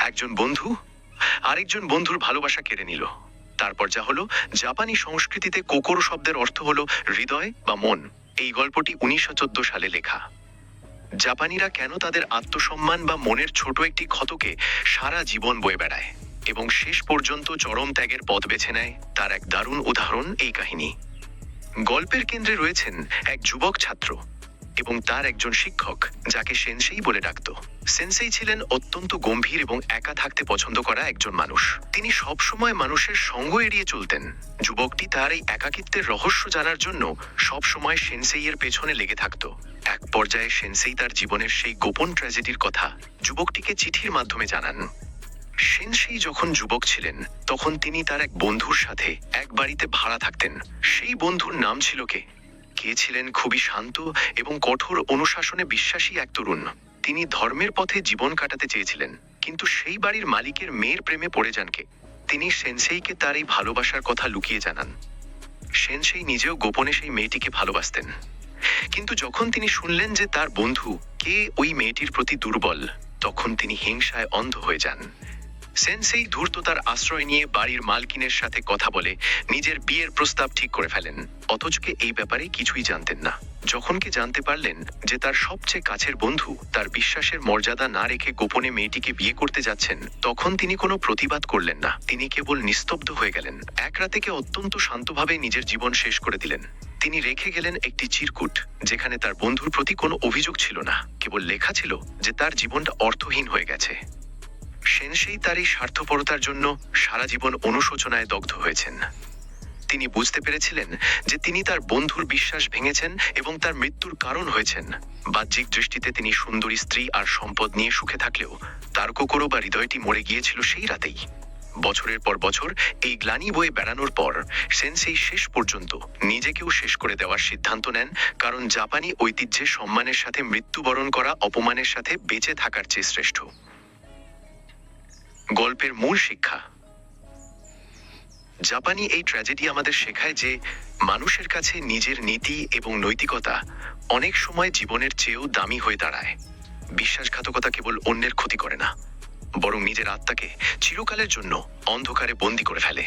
একজন বন্ধু আরেকজন বন্ধুর ভালোবাসা কেড়ে নিল। তারপর যা হলো, জাপানি সংস্কৃতিতে কোকোরো শব্দের অর্থ হলো হৃদয় বা মন। এই গল্পটি 1914 সালে লেখা। জাপানিরা কেন তাদের আত্মসম্মান বা মনের ছোট একটি ক্ষতকে সারা জীবন বয়ে বেড়ায় এবং শেষ পর্যন্ত চরম ত্যাগের পথ বেছে নেয়, তার এক দারুণ উদাহরণ এই কাহিনী। গল্পের কেন্দ্রে রয়েছেন এক যুবক ছাত্র এবং তার একজন শিক্ষক, যাকে সেনসেই বলে ডাকত। সেনসেই ছিলেন অত্যন্ত গম্ভীর এবং একা থাকতে পছন্দ করা একজন মানুষ। তিনি সবসময় মানুষের সঙ্গ এড়িয়ে চলতেন। যুবকটি তার এই একাকিত্বের রহস্য জানার জন্য সবসময় সেনসেইয়ের পেছনে লেগে থাকত। এক পর্যায়ে সেনসেই তার জীবনের সেই গোপন ট্র্যাজেডির কথা যুবকটিকে চিঠির মাধ্যমে জানান। সেনসেই যখন যুবক ছিলেন তখন তিনি তার এক বন্ধুর সাথে এক বাড়িতে ভাড়া থাকতেন। সেই বন্ধুর নাম ছিল কে ছিলেন খুবই শান্ত এবং কঠোর অনুশাসনে বিশ্বাসী এক তরুণ। তিনি ধর্মের পথে জীবন কাটাতে চেয়েছিলেন, কিন্তু সেই বাড়ির মালিকের মেয়ের প্রেমে পড়ে যান তিনি সেনসেইকে তার এই ভালোবাসার কথা লুকিয়ে জানান। সেনসেই নিজেও গোপনে সেই মেয়েটিকে ভালোবাসতেন, কিন্তু যখন তিনি শুনলেন যে তার বন্ধু ওই মেয়েটির প্রতি দুর্বল, তখন তিনি হিংসায় অন্ধ হয়ে যান। সেনসেই ধূর্ততার আশ্রয় নিয়ে বাড়ির মালকিনের সাথে কথা বলে নিজের বিয়ের প্রস্তাব ঠিক করে ফেলেন, অথচ এই ব্যাপারে কিছুই জানতেন না। যখন জানতে পারলেন যে তার সবচেয়ে কাছের বন্ধু তার বিশ্বাসের মর্যাদা না রেখে গোপনে মেয়েটিকে বিয়ে করতে যাচ্ছেন, তখন তিনি কোনো প্রতিবাদ করলেন না। তিনি কেবল নিস্তব্ধ হয়ে গেলেন। এক রাতে অত্যন্ত শান্তভাবে নিজের জীবন শেষ করে দিলেন। তিনি রেখে গেলেন একটি চিরকুট, যেখানে তার বন্ধুর প্রতি কোনো অভিযোগ ছিল না, কেবল লেখা ছিল যে তার জীবনটা অর্থহীন হয়ে গেছে। সেনসেই তার এই স্বার্থপরতার জন্য সারা জীবন অনুশোচনায় দগ্ধ হয়েছেন। তিনি বুঝতে পেরেছিলেন যে তিনি তার বন্ধুর বিশ্বাস ভেঙেছেন এবং তার মৃত্যুর কারণ হয়েছেন। বাহ্যিক দৃষ্টিতে তিনি সুন্দরী স্ত্রী আর সম্পদ নিয়ে সুখে থাকলেও তার কোকোরো বা হৃদয়টি মরে গিয়েছিল সেই রাতেই। বছরের পর বছর এই গ্লানি বয়ে বেড়ানোর পর সেনসেই শেষ পর্যন্ত নিজেকেও শেষ করে দেওয়ার সিদ্ধান্ত নেন, কারণ জাপানি ঐতিহ্যে সম্মানের সাথে মৃত্যুবরণ করা অপমানের সাথে বেঁচে থাকার চেয়ে শ্রেষ্ঠ। গল্পের মূল শিক্ষা: জাপানি এই ট্র্যাজেডি আমাদের শেখায় যে মানুষের কাছে নিজের নীতি এবং নৈতিকতা অনেক সময় জীবনের চেয়েও দামি হয়ে দাঁড়ায়। বিশ্বাসঘাতকতা কেবল অন্যের ক্ষতি করে না, বরং নিজের আত্মাকে চিরকালের জন্য অন্ধকারে বন্দী করে ফেলে।